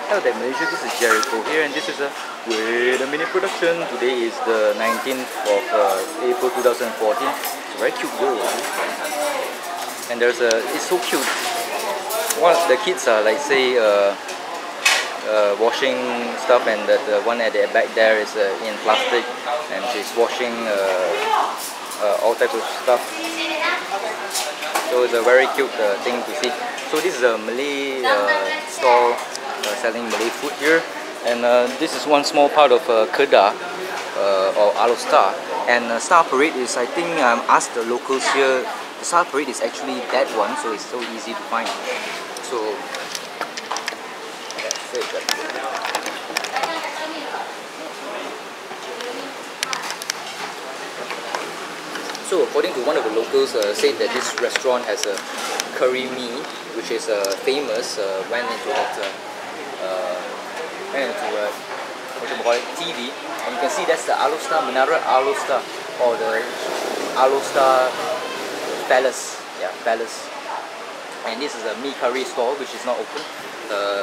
Hello there Malaysia, this is Gerryko here and this is a Wait a Minute production. Today is the 19th of April 2014. It's a very cute girl. And it's so cute. One of the kids are like say washing stuff, and the one at the back there is in plastic and she's washing all types of stuff. So it's a very cute thing to see. So this is a Malay stall selling Malay food here, and this is one small part of Kedah or Alor Setar. And Star Parade is, I think, asked the locals here, the Star Parade is actually that one, so it's so easy to find. So that's it. So according to one of the locals, said that this restaurant has a curry mee, which is famous. Went into what you call it, TV, and you can see that's the Alor Setar, Menara Alor Setar, or the Alor Setar Palace. Yeah, Palace. And this is a mee curry stall, which is not open.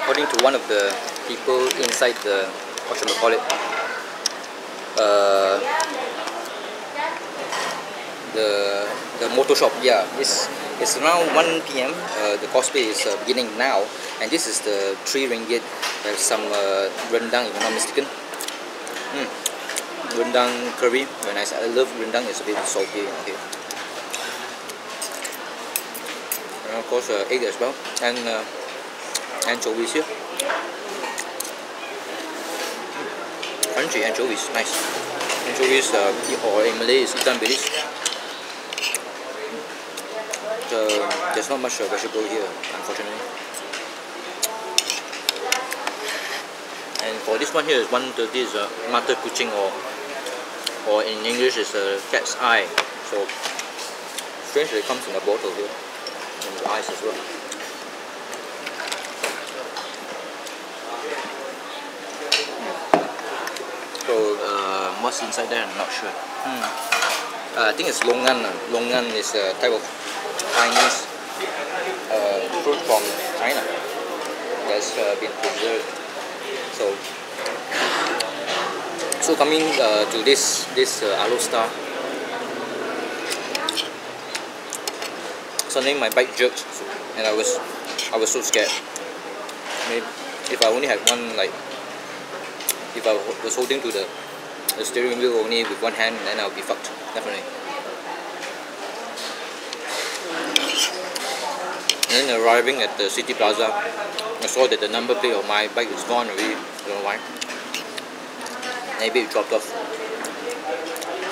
According to one of the people inside the, what should I call it, the motor shop. Yeah, it's around 1 p.m. The cosplay is beginning now, and this is the 3 ringgit. There's some rendang, if I'm not mistaken. Rendang curry, very nice. I love rendang, it's a bit salty. Okay. And of course egg as well, and anchovies here. Crunchy anchovies, nice. Anchovies, or in Malay is ikan bilis. There's not much vegetable here, unfortunately. And for this one here is 130, is mata kucing, or in English is a cat's eye. So strangely it comes in a bottle here, and the eyes as well. So what's inside there, I'm not sure. I think it's longan. Longan is a type of Chinese fruit from China that's been preserved. So coming to this Alor Setar, suddenly my bike jerked, and I was so scared. Maybe if I only had one, like if I was holding to the steering wheel only with one hand, then I'll be fucked, definitely. And then arriving at the City Plaza, I saw that the number plate of my bike is gone already. Don't know why. Maybe it dropped off.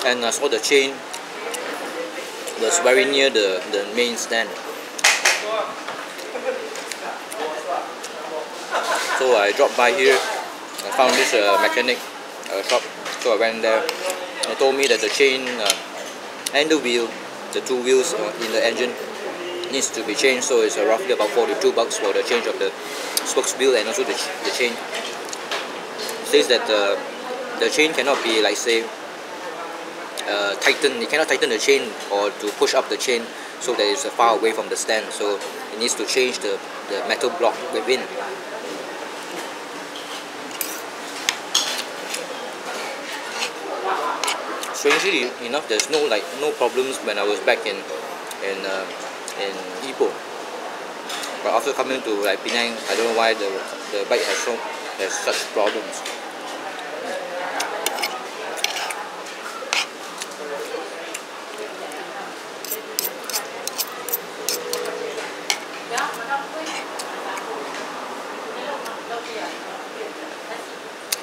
And I saw the chain was very near the main stand. So I dropped by here. I found this mechanic shop. So I went there. They told me that the chain and the wheel, the 2 wheels in the engine, needs to be changed, so it's roughly about 42 bucks for the change of the spokes wheel and also the chain. It says that the chain cannot be, like say, tightened. You cannot tighten the chain or to push up the chain so that it's far away from the stand, so it needs to change the metal block within. Strangely enough, there's no problems when I was back in Ipoh, but after coming to like Penang, I don't know why the bike has such problems.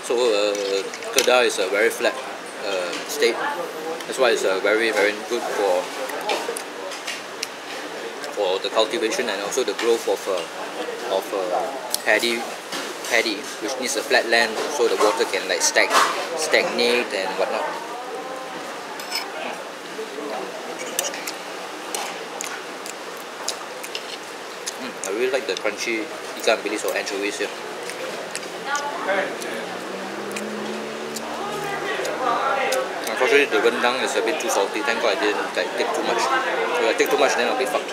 So Kedah is a very flat state. That's why it's very good for the cultivation and also the growth of paddy, which needs a flat land so the water can like stagnate and whatnot. I really like the crunchy ikan bilis or anchovies here. Unfortunately, the rendang is a bit too salty. Thank God I didn't take too much. If I take too much, then I'll be fucked.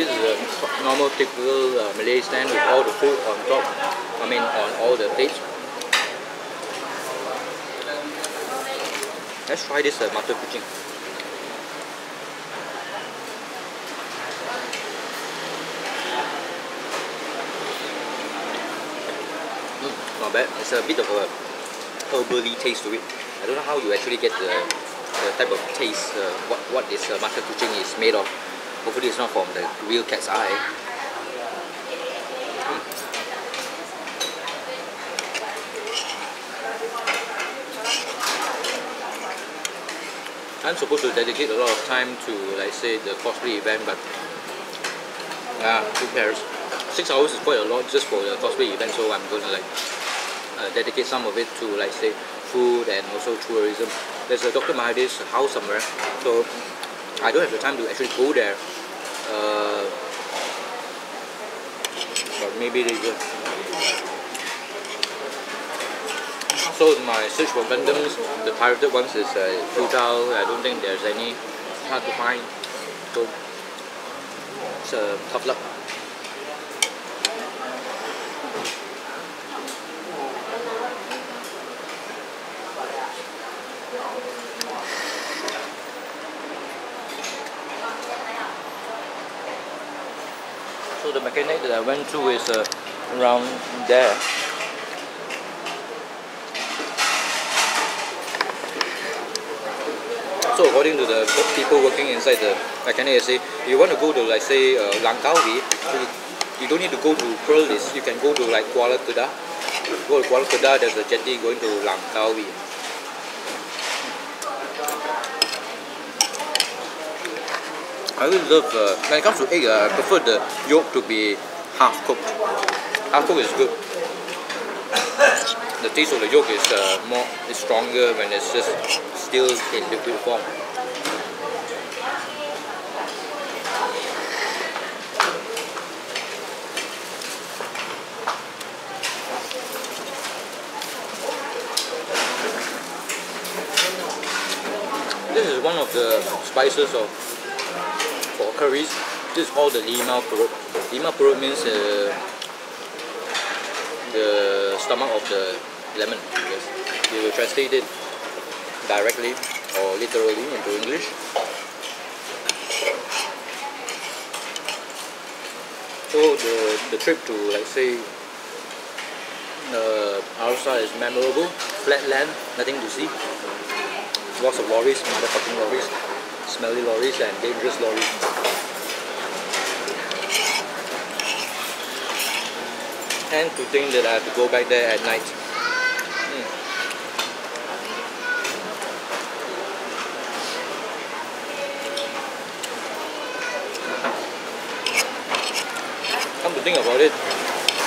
this is a normal typical Malay stand with all the food on top. I mean on all the plates. Let's try this mutton kuching. Not bad. It's a bit of a herbally taste to it. I don't know how you actually get the type of taste, what this mutton kuching is made of. Hopefully it's not from the real cat's eye. I'm supposed to dedicate a lot of time to, like say, the cosplay event, but who cares? 6 hours is quite a lot just for the cosplay event, so I'm gonna like dedicate some of it to, like say, food and also tourism. There's a Dr. Mahathir's house somewhere, so I don't have the time to actually go there. But maybe they will. So my search for Gundams, the pirated ones is futile. I don't think there's any. It's hard to find. So it's tough luck. So the mechanic that I went to is around there. So according to the people working inside the mechanic, they say you want to go to, like say, Langkawi, you don't need to go to Perlis. You can go to like Kuala Kedah. Go to Kuala Kedah. There's a jetty going to Langkawi. I really love, when it comes to egg, I prefer the yolk to be half cooked. Half cooked is good. The taste of the yolk is is stronger when it's just still in liquid form. This is one of the spices for curries. This is called the limau perut. Limau perut means the stomach of the lemon. Yes. You will translate it directly or literally into English. So the trip to, like say, Alor is memorable. Flat land, nothing to see. Lots of lorries, motherfucking lorries, smelly lorries and dangerous lorries. And to think that I have to go back there at night. Come to think about it,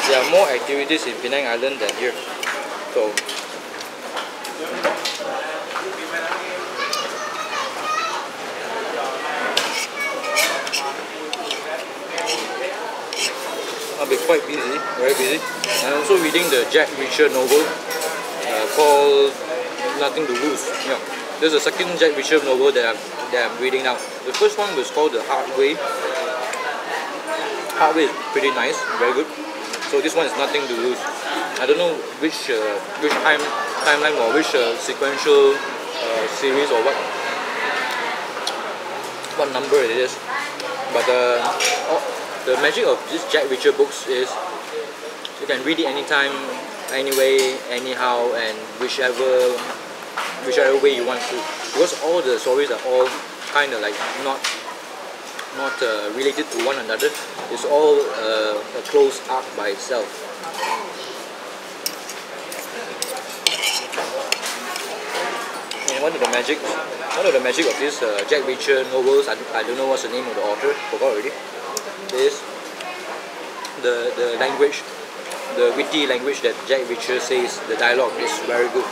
there are more activities in Penang Island than here. So I'll be quite busy, very busy. I'm also reading the Jack Reacher novel called Nothing to Lose. Yeah, there's a second Jack Reacher novel that I'm reading now. The first one was called The Hard Way. Hard Way is pretty nice, very good. So this one is Nothing to Lose. I don't know which timeline or which sequential series or what number it is, but the magic of this Jack Reacher books is you can read it anytime, anyway, anyhow, and whichever way you want to. Because all the stories are all kind of like not related to one another. It's all a closed arc by itself. And one of the magic of this Jack Reacher novels, I don't know what's the name of the author, forgot already, is the language, the witty language that Jack Reacher says. The dialogue is very good.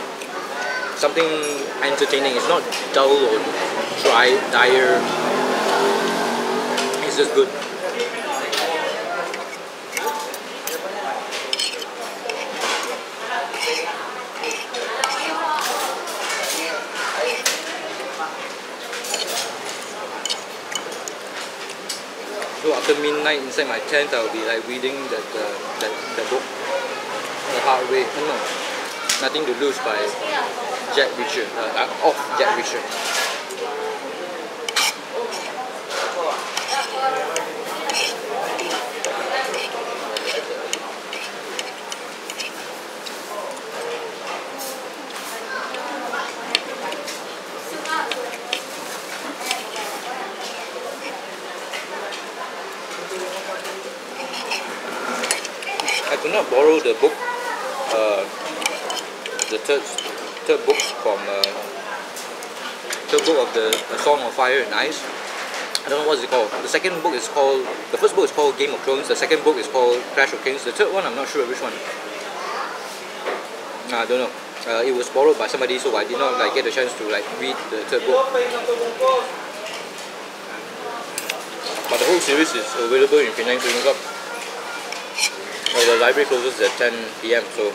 Something entertaining. It's not dull or dry, dire. It's just good. So after night inside my tent, I'll be like reading that book, The Hard Way. No, Nothing to Lose by Jack Reacher, of Jack Reacher. I could not borrow the book, the third book from third book of the Song of Fire and Ice. I don't know what it's called. The first book is called Game of Thrones. The second book is called Clash of Kings. The third one, I'm not sure which one. I don't know. It was borrowed by somebody, so I did not like get a chance to like read the third book. But the whole series is available in Penang Swimming Club. The library closes at 10 PM, so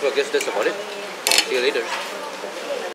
I guess that's about it. See you later.